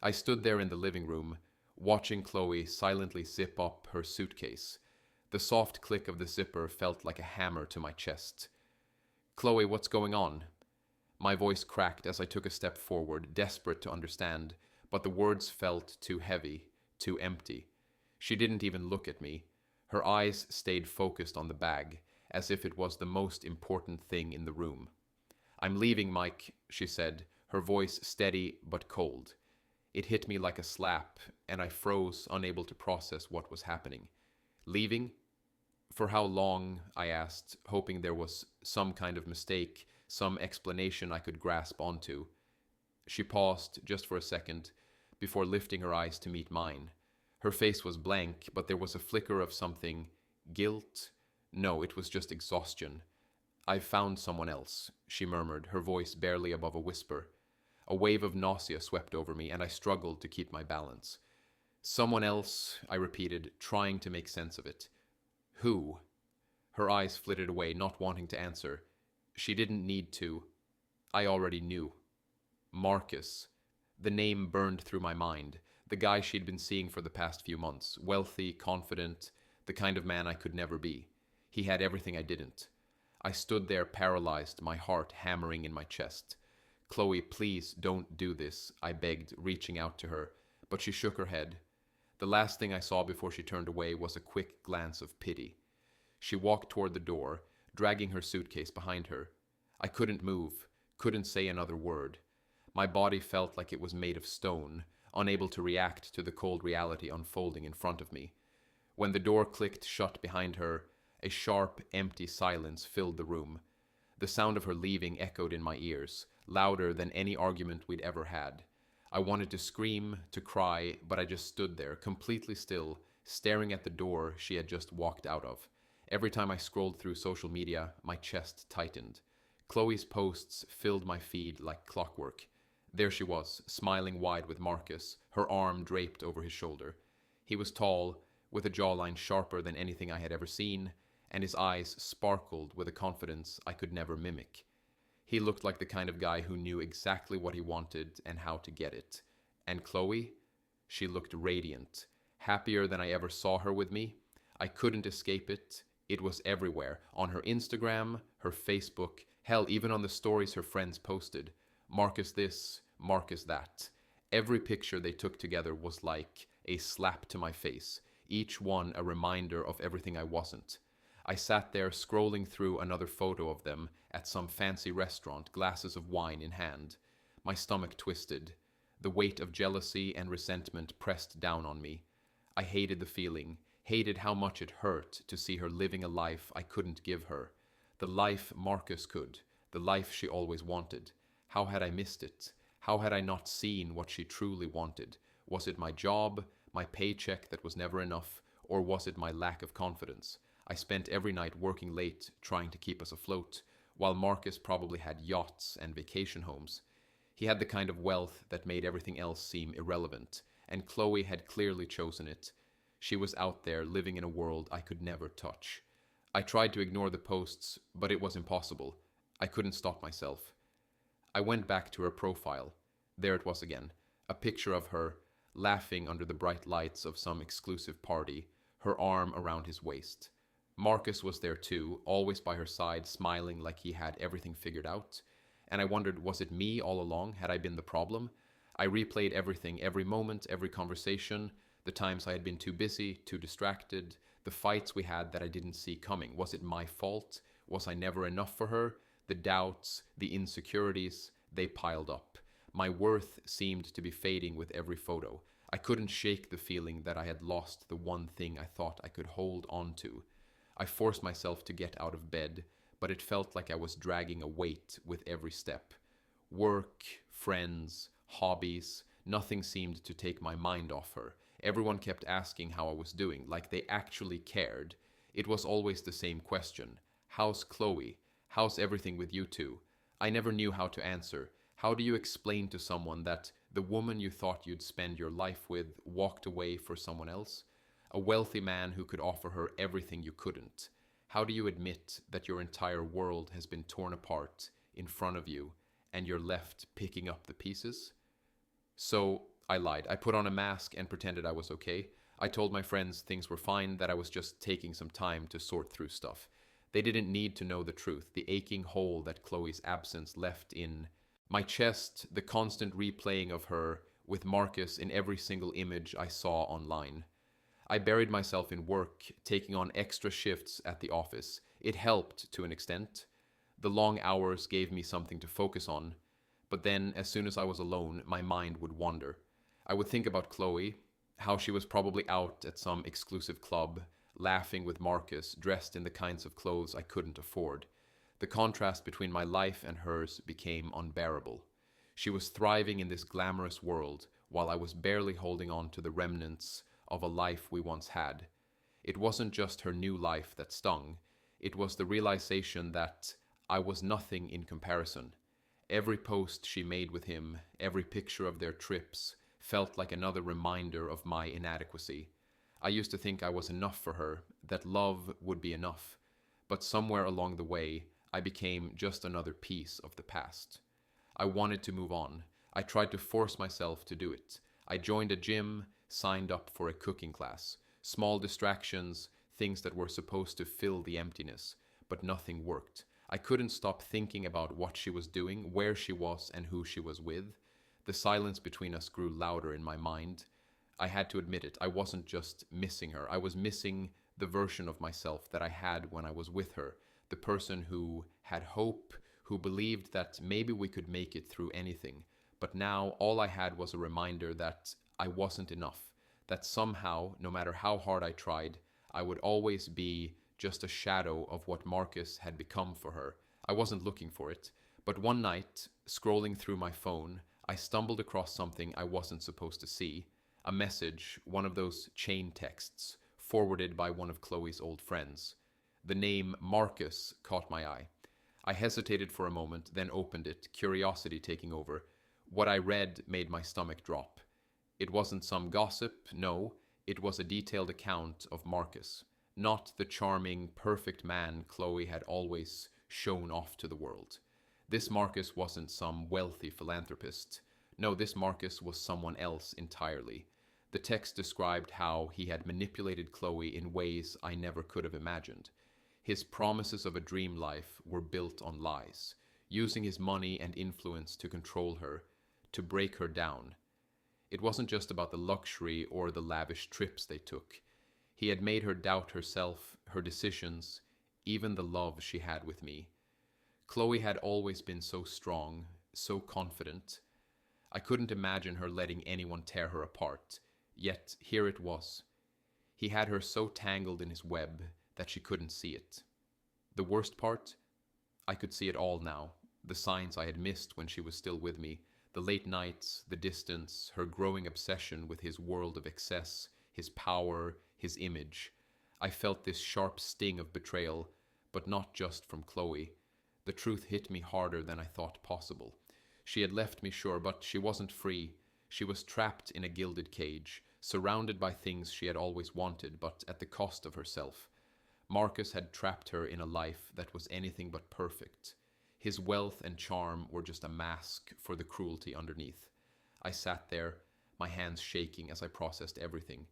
I stood there in the living room, watching Chloe silently zip up her suitcase. The soft click of the zipper felt like a hammer to my chest. Chloe, what's going on? My voice cracked as I took a step forward, desperate to understand, but the words felt too heavy, too empty. She didn't even look at me. Her eyes stayed focused on the bag, as if it was the most important thing in the room. I'm leaving, Mike, she said, her voice steady but cold. It hit me like a slap, and I froze, unable to process what was happening. Leaving? For how long? I asked, hoping there was some kind of mistake, some explanation I could grasp onto. She paused just for a second before lifting her eyes to meet mine. Her face was blank, but there was a flicker of something. Guilt? No, it was just exhaustion. I've found someone else, she murmured, her voice barely above a whisper. A wave of nausea swept over me, and I struggled to keep my balance. Someone else, I repeated, trying to make sense of it. Who? Her eyes flitted away, not wanting to answer. She didn't need to. I already knew. Marcus. The name burned through my mind. The guy she'd been seeing for the past few months. Wealthy, confident, the kind of man I could never be. He had everything I didn't. I stood there paralyzed, my heart hammering in my chest. Chloe, please don't do this, I begged, reaching out to her, but she shook her head. The last thing I saw before she turned away was a quick glance of pity. She walked toward the door, dragging her suitcase behind her. I couldn't move, couldn't say another word. My body felt like it was made of stone, unable to react to the cold reality unfolding in front of me. When the door clicked shut behind her, a sharp, empty silence filled the room. The sound of her leaving echoed in my ears, louder than any argument we'd ever had. I wanted to scream, to cry, but I just stood there, completely still, staring at the door she had just walked out of. Every time I scrolled through social media, my chest tightened. Chloe's posts filled my feed like clockwork. There she was, smiling wide with Marcus, her arm draped over his shoulder. He was tall, with a jawline sharper than anything I had ever seen, and his eyes sparkled with a confidence I could never mimic. He looked like the kind of guy who knew exactly what he wanted and how to get it. And Chloe? She looked radiant, happier than I ever saw her with me. I couldn't escape it. It was everywhere, on her Instagram, her Facebook, hell, even on the stories her friends posted. Marcus this, Marcus that. Every picture they took together was like a slap to my face, each one a reminder of everything I wasn't. I sat there scrolling through another photo of them at some fancy restaurant, glasses of wine in hand. My stomach twisted. The weight of jealousy and resentment pressed down on me. I hated the feeling, hated how much it hurt to see her living a life I couldn't give her. The life Marcus could, the life she always wanted. How had I missed it? How had I not seen what she truly wanted? Was it my job, my paycheck that was never enough, or was it my lack of confidence? I spent every night working late, trying to keep us afloat, while Marcus probably had yachts and vacation homes. He had the kind of wealth that made everything else seem irrelevant, and Chloe had clearly chosen it. She was out there living in a world I could never touch. I tried to ignore the posts, but it was impossible. I couldn't stop myself. I went back to her profile. There it was again, a picture of her, laughing under the bright lights of some exclusive party, her arm around his waist. Marcus was there too, always by her side, smiling like he had everything figured out. And I wondered, was it me all along? Had I been the problem? I replayed everything, every moment, every conversation, the times I had been too busy, too distracted, the fights we had that I didn't see coming. Was it my fault? Was I never enough for her? The doubts, the insecurities, they piled up. My worth seemed to be fading with every photo. I couldn't shake the feeling that I had lost the one thing I thought I could hold on to. I forced myself to get out of bed, but it felt like I was dragging a weight with every step. Work, friends, hobbies, nothing seemed to take my mind off her. Everyone kept asking how I was doing, like they actually cared. It was always the same question. How's Chloe? How's everything with you two? I never knew how to answer. How do you explain to someone that the woman you thought you'd spend your life with walked away for someone else? A wealthy man who could offer her everything you couldn't. How do you admit that your entire world has been torn apart in front of you and you're left picking up the pieces? So I lied. I put on a mask and pretended I was okay. I told my friends things were fine, that I was just taking some time to sort through stuff. They didn't need to know the truth, the aching hole that Chloe's absence left in my chest, the constant replaying of her with Marcus in every single image I saw online. I buried myself in work, taking on extra shifts at the office. It helped to an extent. The long hours gave me something to focus on, but then, as soon as I was alone, my mind would wander. I would think about Chloe, how she was probably out at some exclusive club, laughing with Marcus, dressed in the kinds of clothes I couldn't afford. The contrast between my life and hers became unbearable. She was thriving in this glamorous world, while I was barely holding on to the remnants of a life we once had. It wasn't just her new life that stung, it was the realization that I was nothing in comparison. Every post she made with him, every picture of their trips, felt like another reminder of my inadequacy. I used to think I was enough for her, that love would be enough, but somewhere along the way, I became just another piece of the past. I wanted to move on. I tried to force myself to do it. I joined a gym, signed up for a cooking class. Small distractions, things that were supposed to fill the emptiness, but nothing worked. I couldn't stop thinking about what she was doing, where she was, and who she was with. The silence between us grew louder in my mind. I had to admit it, I wasn't just missing her. I was missing the version of myself that I had when I was with her, the person who had hope, who believed that maybe we could make it through anything. But now all I had was a reminder that I wasn't enough, that somehow, no matter how hard I tried, I would always be just a shadow of what Marcus had become for her. I wasn't looking for it, but one night, scrolling through my phone, I stumbled across something I wasn't supposed to see. A message, one of those chain texts, forwarded by one of Chloe's old friends. The name Marcus caught my eye. I hesitated for a moment, then opened it, curiosity taking over. What I read made my stomach drop. It wasn't some gossip, no, it was a detailed account of Marcus. Not the charming, perfect man Chloe had always shown off to the world. This Marcus wasn't some wealthy philanthropist. No, this Marcus was someone else entirely. The text described how he had manipulated Chloe in ways I never could have imagined. His promises of a dream life were built on lies, using his money and influence to control her, to break her down. It wasn't just about the luxury or the lavish trips they took. He had made her doubt herself, her decisions, even the love she had with me. Chloe had always been so strong, so confident. I couldn't imagine her letting anyone tear her apart, yet here it was. He had her so tangled in his web that she couldn't see it. The worst part? I could see it all now, the signs I had missed when she was still with me, the late nights, the distance, her growing obsession with his world of excess, his power, his image. I felt this sharp sting of betrayal, but not just from Chloe. The truth hit me harder than I thought possible. She had left me, sure, but she wasn't free. She was trapped in a gilded cage, surrounded by things she had always wanted, but at the cost of herself. Marcus had trapped her in a life that was anything but perfect. His wealth and charm were just a mask for the cruelty underneath. I sat there, my hands shaking as I processed everything.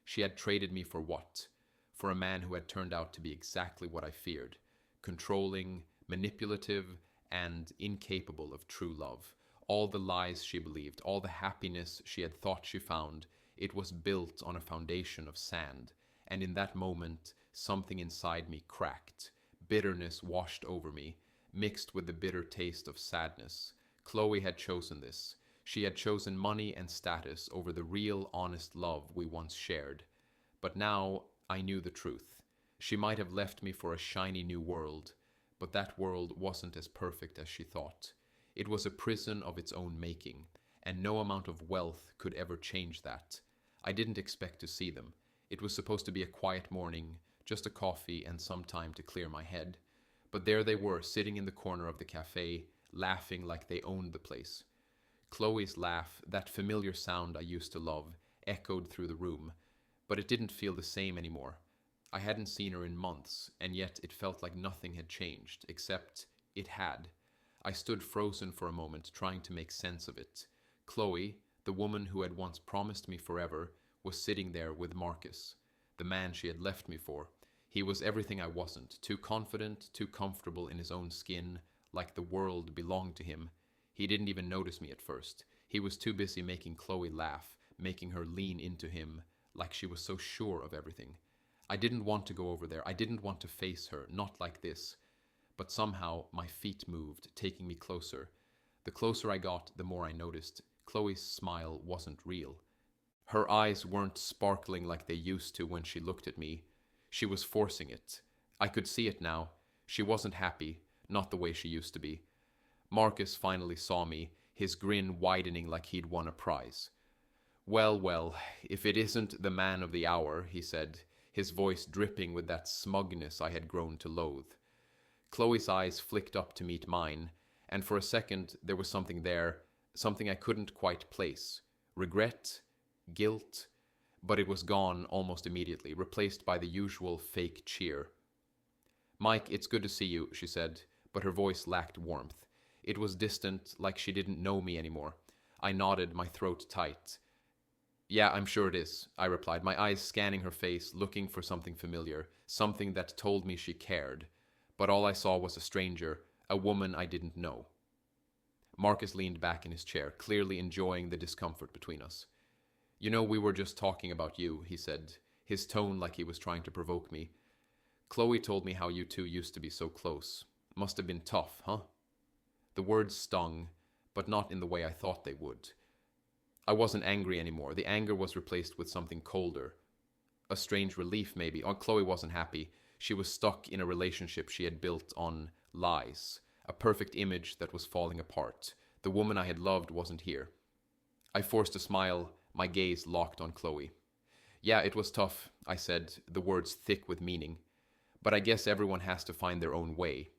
She had traded me for what? For a man who had turned out to be exactly what I feared. Controlling, manipulative, and incapable of true love. All the lies she believed, all the happiness she had thought she found, it was built on a foundation of sand. And in that moment, something inside me cracked. Bitterness washed over me, mixed with the bitter taste of sadness. Chloe had chosen this. She had chosen money and status over the real, honest love we once shared. But now I knew the truth. She might have left me for a shiny new world, but that world wasn't as perfect as she thought. It was a prison of its own making, and no amount of wealth could ever change that. I didn't expect to see them. It was supposed to be a quiet morning, just a coffee and some time to clear my head. But there they were, sitting in the corner of the cafe, laughing like they owned the place. Chloe's laugh, that familiar sound I used to love, echoed through the room, but it didn't feel the same anymore. I hadn't seen her in months, and yet it felt like nothing had changed, except it had. I stood frozen for a moment, trying to make sense of it. Chloe, The woman who had once promised me forever was sitting there with Marcus, the man she had left me for. He was everything I wasn't, too confident, too comfortable in his own skin, like the world belonged to him. He didn't even notice me at first. He was too busy making Chloe laugh, making her lean into him, like she was so sure of everything. I didn't want to go over there. I didn't want to face her, not like this. But somehow my feet moved, taking me closer. The closer I got, the more I noticed Chloe's smile wasn't real. Her eyes weren't sparkling like they used to when she looked at me. She was forcing it. I could see it now. She wasn't happy, not the way she used to be. Marcus finally saw me, his grin widening like he'd won a prize. "Well, well, if it isn't the man of the hour," he said, his voice dripping with that smugness I had grown to loathe. Chloe's eyes flicked up to meet mine, and for a second there was something there, something I couldn't quite place. Regret? Guilt? But it was gone almost immediately, replaced by the usual fake cheer. "Mike, it's good to see you," she said, but her voice lacked warmth. It was distant, like she didn't know me anymore. I nodded, my throat tight. "Yeah, I'm sure it is," I replied, my eyes scanning her face, looking for something familiar, something that told me she cared. But all I saw was a stranger, a woman I didn't know. Marcus leaned back in his chair, clearly enjoying the discomfort between us. "You know, we were just talking about you," he said, his tone like he was trying to provoke me. "Chloe told me how you two used to be so close. Must have been tough, huh?" The words stung, but not in the way I thought they would. I wasn't angry anymore. The anger was replaced with something colder. A strange relief, maybe. Oh, Chloe wasn't happy. She was stuck in a relationship she had built on lies, a perfect image that was falling apart. The woman I had loved wasn't here. I forced a smile, my gaze locked on Chloe. "Yeah, it was tough," I said, the words thick with meaning. "But I guess everyone has to find their own way."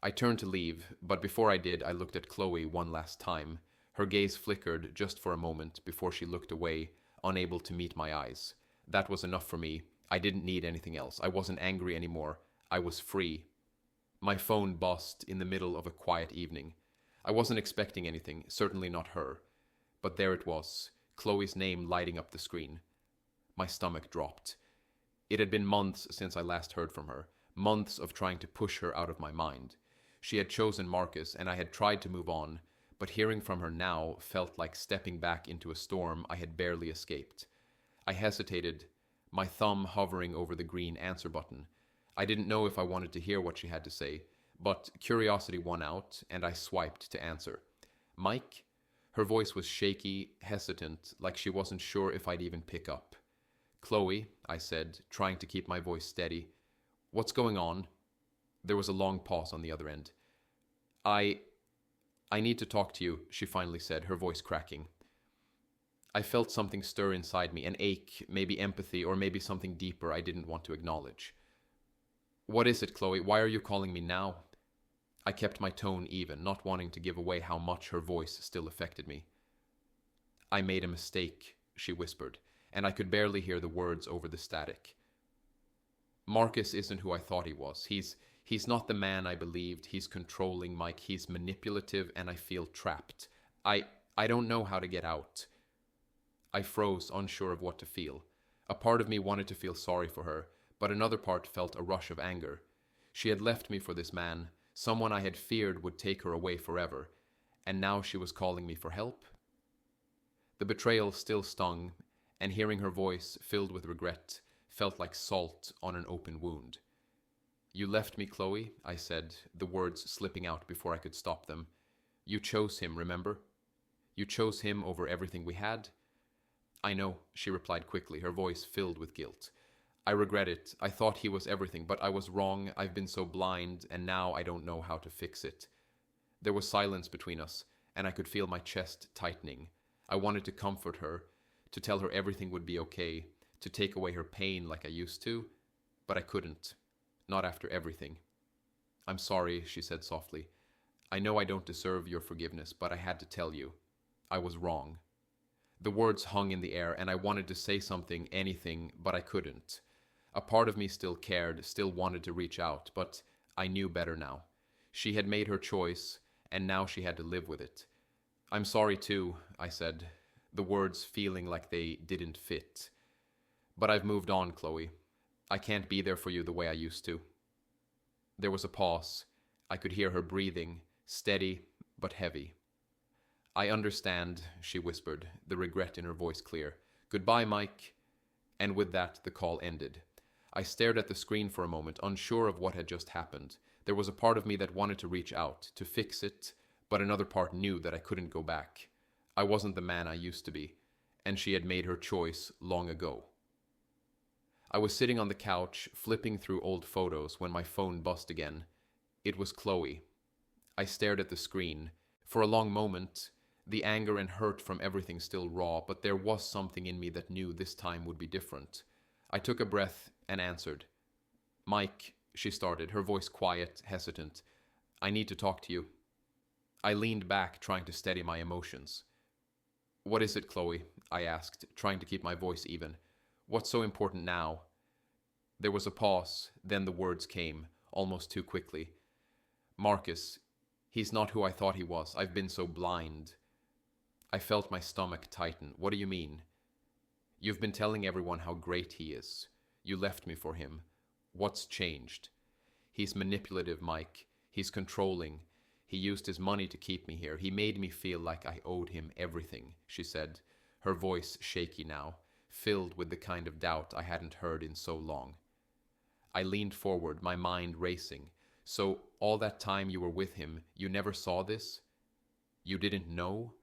I turned to leave, but before I did, I looked at Chloe one last time. Her gaze flickered just for a moment before she looked away, unable to meet my eyes. That was enough for me. I didn't need anything else. I wasn't angry anymore. I was free. My phone buzzed in the middle of a quiet evening. I wasn't expecting anything, certainly not her. But there it was, Chloe's name lighting up the screen. My stomach dropped. It had been months since I last heard from her, months of trying to push her out of my mind. She had chosen Marcus, and I had tried to move on, but hearing from her now felt like stepping back into a storm I had barely escaped. I hesitated, my thumb hovering over the green answer button. I didn't know if I wanted to hear what she had to say, but curiosity won out, and I swiped to answer. "Mike?" Her voice was shaky, hesitant, like she wasn't sure if I'd even pick up. "Chloe," I said, trying to keep my voice steady. "What's going on?" There was a long pause on the other end. I need to talk to you," she finally said, her voice cracking. I felt something stir inside me, an ache, maybe empathy, or maybe something deeper I didn't want to acknowledge. "What is it, Chloe? Why are you calling me now?" I kept my tone even, not wanting to give away how much her voice still affected me. "I made a mistake," she whispered, and I could barely hear the words over the static. "Marcus isn't who I thought he was. He's not the man I believed. He's controlling, Mike. He's manipulative, and I feel trapped. I don't know how to get out." I froze, unsure of what to feel. A part of me wanted to feel sorry for her, but another part felt a rush of anger. She had left me for this man, someone I had feared would take her away forever, and now she was calling me for help? The betrayal still stung, and hearing her voice, filled with regret, felt like salt on an open wound. "You left me, Chloe," I said, the words slipping out before I could stop them. "You chose him, remember? You chose him over everything we had?" "I know," she replied quickly, her voice filled with guilt. "I regret it. I thought he was everything, but I was wrong. I've been so blind, and now I don't know how to fix it." There was silence between us, and I could feel my chest tightening. I wanted to comfort her, to tell her everything would be okay, to take away her pain like I used to, but I couldn't. Not after everything. "I'm sorry," she said softly. "I know I don't deserve your forgiveness, but I had to tell you. I was wrong." The words hung in the air, and I wanted to say something, anything, but I couldn't. A part of me still cared, still wanted to reach out, but I knew better now. She had made her choice, and now she had to live with it. "I'm sorry too," I said, the words feeling like they didn't fit. But I've moved on, Chloe. I can't be there for you the way I used to. There was a pause. I could hear her breathing, steady but heavy. I understand, she whispered, the regret in her voice clear. Goodbye, Mike. And with that, the call ended. I stared at the screen for a moment, unsure of what had just happened. There was a part of me that wanted to reach out, to fix it, but another part knew that I couldn't go back. I wasn't the man I used to be, and she had made her choice long ago. I was sitting on the couch, flipping through old photos when my phone buzzed again. It was Chloe. I stared at the screen. For a long moment, the anger and hurt from everything still raw, but there was something in me that knew this time would be different. I took a breath and answered. Mike, she started, her voice quiet, hesitant. I need to talk to you. I leaned back, trying to steady my emotions. What is it, Chloe? I asked, trying to keep my voice even. What's so important now? There was a pause, then the words came, almost too quickly. Marcus, he's not who I thought he was. I've been so blind. I felt my stomach tighten. What do you mean? You've been telling everyone how great he is. You left me for him. What's changed? He's manipulative, Mike. He's controlling. He used his money to keep me here. He made me feel like I owed him everything, she said, her voice shaky now, filled with the kind of doubt I hadn't heard in so long. I leaned forward, my mind racing. So all that time you were with him, you never saw this? You didn't know?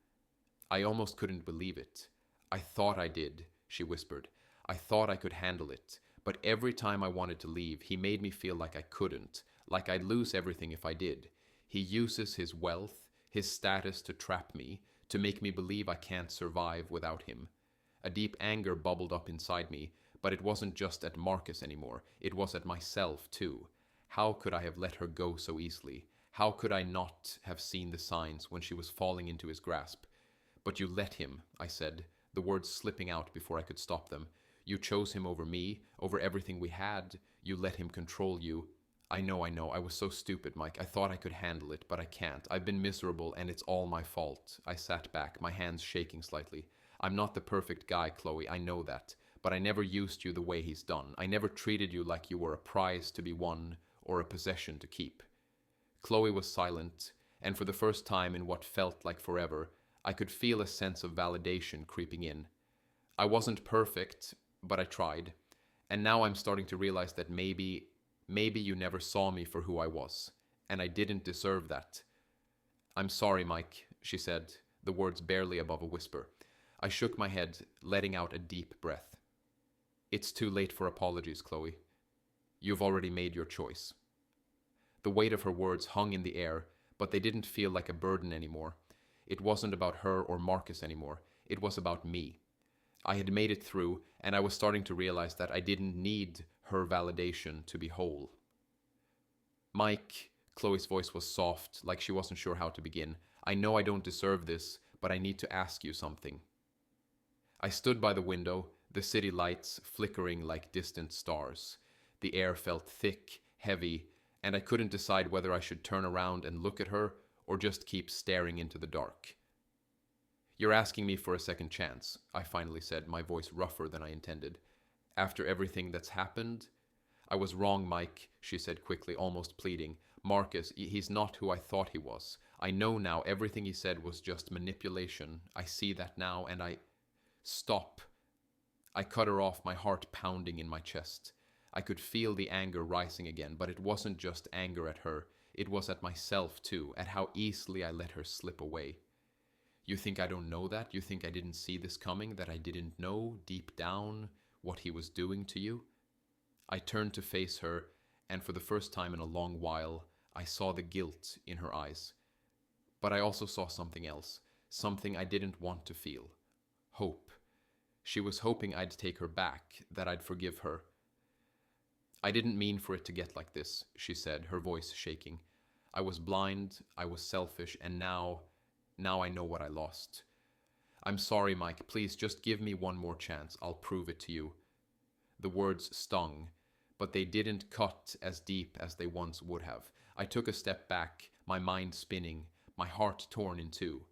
I almost couldn't believe it. I thought I did, she whispered. I thought I could handle it. But every time I wanted to leave, he made me feel like I couldn't, like I'd lose everything if I did. He uses his wealth, his status to trap me, to make me believe I can't survive without him. A deep anger bubbled up inside me, but it wasn't just at Marcus anymore. It was at myself, too. How could I have let her go so easily? How could I not have seen the signs when she was falling into his grasp? But you let him, I said, the words slipping out before I could stop them. You chose him over me, over everything we had. You let him control you. I know. I was so stupid, Mike. I thought I could handle it, but I can't. I've been miserable, and it's all my fault. I sat back, my hands shaking slightly. I'm not the perfect guy, Chloe, I know that. But I never used you the way he's done. I never treated you like you were a prize to be won or a possession to keep. Chloe was silent, and for the first time in what felt like forever, I could feel a sense of validation creeping in. I wasn't perfect, but I tried. And now I'm starting to realize that maybe you never saw me for who I was, and I didn't deserve that. I'm sorry, Mike, she said, the words barely above a whisper. I shook my head, letting out a deep breath. It's too late for apologies, Chloe. You've already made your choice. The weight of her words hung in the air, but they didn't feel like a burden anymore. It wasn't about her or Marcus anymore. It was about me. I had made it through, and I was starting to realize that I didn't need her validation to be whole. Mike, Chloe's voice was soft, like she wasn't sure how to begin. I know I don't deserve this, but I need to ask you something. I stood by the window, the city lights flickering like distant stars. The air felt thick, heavy, and I couldn't decide whether I should turn around and look at her or just keep staring into the dark. You're asking me for a second chance, I finally said, my voice rougher than I intended. After everything that's happened? I was wrong, Mike, she said quickly, almost pleading. Marcus, he's not who I thought he was. I know now everything he said was just manipulation. I see that now, and I... Stop. I cut her off, my heart pounding in my chest. I could feel the anger rising again, but it wasn't just anger at her. It was at myself, too, at how easily I let her slip away. You think I don't know that? You think I didn't see this coming? That I didn't know, deep down, what he was doing to you? I turned to face her, and for the first time in a long while, I saw the guilt in her eyes. But I also saw something else, something I didn't want to feel. Hope. She was hoping I'd take her back, that I'd forgive her. I didn't mean for it to get like this, she said, her voice shaking. I was blind, I was selfish, and now I know what I lost. I'm sorry, Mike. Please just give me one more chance. I'll prove it to you. The words stung, but they didn't cut as deep as they once would have. I took a step back, my mind spinning, my heart torn in two.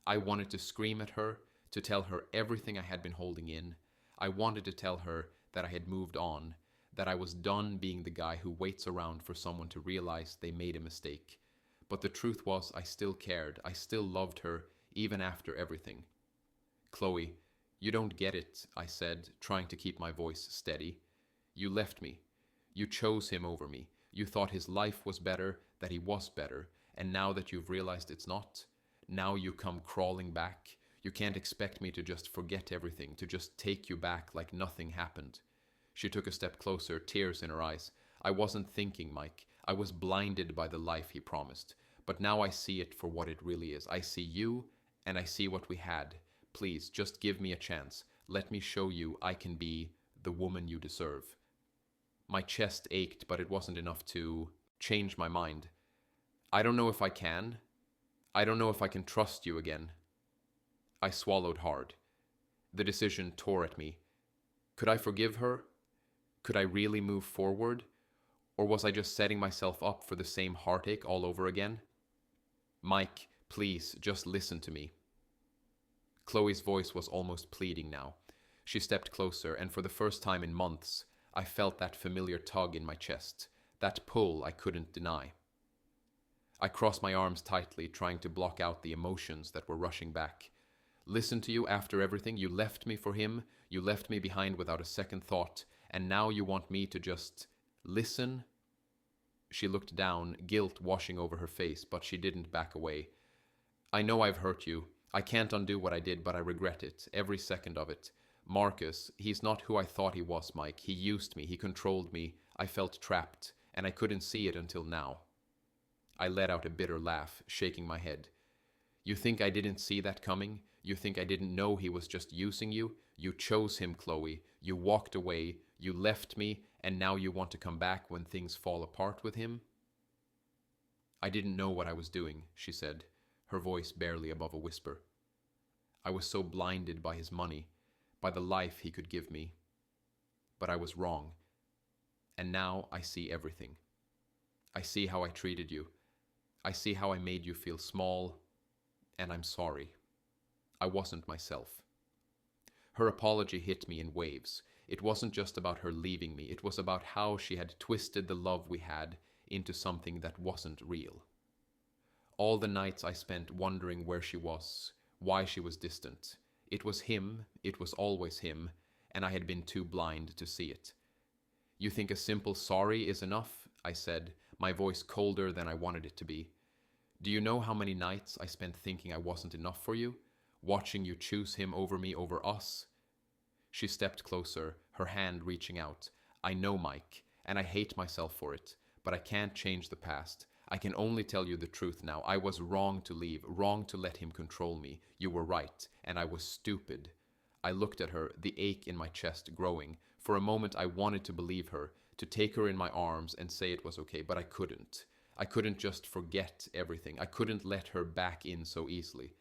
I wanted to scream at her, to tell her everything I had been holding in. I wanted to tell her that I had moved on, that I was done being the guy who waits around for someone to realize they made a mistake. But the truth was, I still cared. I still loved her, even after everything. Chloe, you don't get it, I said, trying to keep my voice steady. You left me. You chose him over me. You thought his life was better, that he was better, and now that you've realized it's not, now you come crawling back. You can't expect me to just forget everything, to just take you back like nothing happened. She took a step closer, tears in her eyes. I wasn't thinking, Mike. I was blinded by the life he promised. But now I see it for what it really is. I see you, and I see what we had. Please, just give me a chance. Let me show you I can be the woman you deserve. My chest ached, but it wasn't enough to change my mind. I don't know if I can. I don't know if I can trust you again. I swallowed hard. The decision tore at me. Could I forgive her? Could I really move forward? Or was I just setting myself up for the same heartache all over again? Mike, please, just listen to me. Chloe's voice was almost pleading now. She stepped closer, and for the first time in months, I felt that familiar tug in my chest, that pull I couldn't deny. I crossed my arms tightly, trying to block out the emotions that were rushing back. Listen to you after everything. You left me for him. You left me behind without a second thought, and now you want me to just listen? She looked down, guilt washing over her face, but she didn't back away. I know I've hurt you. I can't undo what I did, but I regret it, every second of it. Marcus, he's not who I thought he was, Mike. He used me. He controlled me. I felt trapped, and I couldn't see it until now. I let out a bitter laugh, shaking my head. You think I didn't see that coming? You think I didn't know he was just using you? You chose him, Chloe. You walked away. You left me, and now you want to come back when things fall apart with him? I didn't know what I was doing, she said, her voice barely above a whisper. I was so blinded by his money, by the life he could give me. But I was wrong. And now I see everything. I see how I treated you. I see how I made you feel small, and I'm sorry. I wasn't myself. Her apology hit me in waves. It wasn't just about her leaving me. It was about how she had twisted the love we had into something that wasn't real. All the nights I spent wondering where she was, why she was distant. It was him, it was always him, and I had been too blind to see it. You think a simple sorry is enough? I said, my voice colder than I wanted it to be. Do you know how many nights I spent thinking I wasn't enough for you? Watching you choose him over me, over us? She stepped closer, her hand reaching out. I know, Mike, and I hate myself for it, but I can't change the past. I can only tell you the truth now. I was wrong to leave, wrong to let him control me. You were right, and I was stupid. I looked at her, the ache in my chest growing. For a moment I wanted to believe her, to take her in my arms and say it was okay, but I couldn't. I couldn't just forget everything. I couldn't let her back in so easily.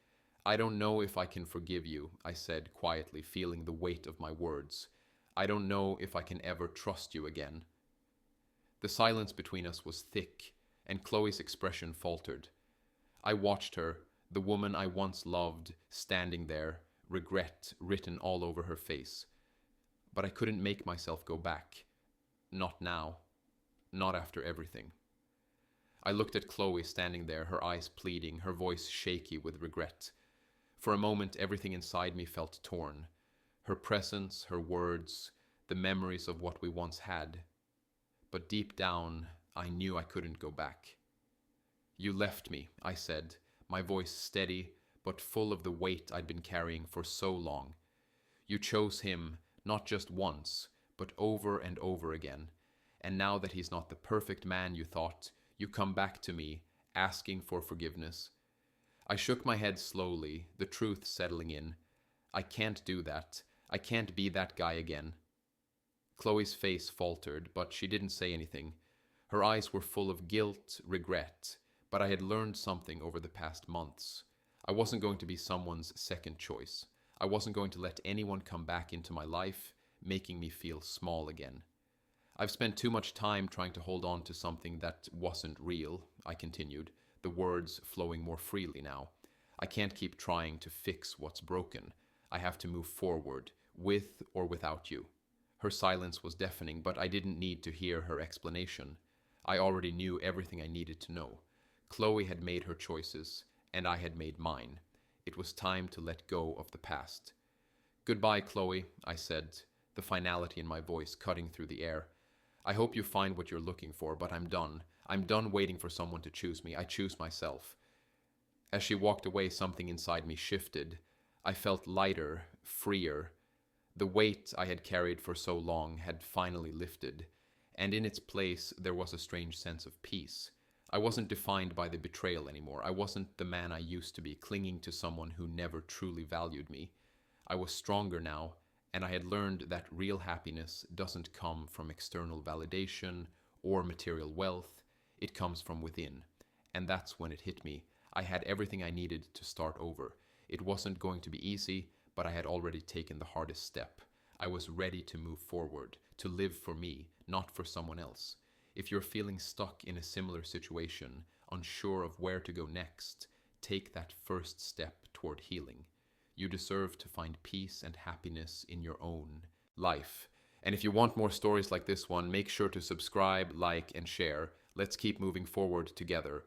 I don't know if I can forgive you, I said quietly, feeling the weight of my words. I don't know if I can ever trust you again. The silence between us was thick, and Chloe's expression faltered. I watched her, the woman I once loved, standing there, regret written all over her face. But I couldn't make myself go back. Not now. Not after everything. I looked at Chloe standing there, her eyes pleading, her voice shaky with regret. For a moment, everything inside me felt torn. Her presence, her words, the memories of what we once had. But deep down, I knew I couldn't go back. You left me, I said, my voice steady, but full of the weight I'd been carrying for so long. You chose him, not just once, but over and over again. And now that he's not the perfect man you thought, you come back to me, asking for forgiveness. I shook my head slowly, the truth settling in. I can't do that. I can't be that guy again. Chloe's face faltered, but she didn't say anything. Her eyes were full of guilt, regret, but I had learned something over the past months. I wasn't going to be someone's second choice. I wasn't going to let anyone come back into my life, making me feel small again. I've spent too much time trying to hold on to something that wasn't real, I continued, the words flowing more freely now. I can't keep trying to fix what's broken. I have to move forward, with or without you. Her silence was deafening, but I didn't need to hear her explanation. I already knew everything I needed to know. Chloe had made her choices, and I had made mine. It was time to let go of the past. Goodbye, Chloe, I said, the finality in my voice cutting through the air. I hope you find what you're looking for, but I'm done. I'm done waiting for someone to choose me. I choose myself. As she walked away, something inside me shifted. I felt lighter, freer. The weight I had carried for so long had finally lifted, and in its place there was a strange sense of peace. I wasn't defined by the betrayal anymore. I wasn't the man I used to be, clinging to someone who never truly valued me. I was stronger now, and I had learned that real happiness doesn't come from external validation or material wealth. It comes from within. And that's when it hit me. I had everything I needed to start over. It wasn't going to be easy, but I had already taken the hardest step. I was ready to move forward, to live for me, not for someone else. If you're feeling stuck in a similar situation, unsure of where to go next, take that first step toward healing. You deserve to find peace and happiness in your own life. And if you want more stories like this one, make sure to subscribe, like, and share. Let's keep moving forward together.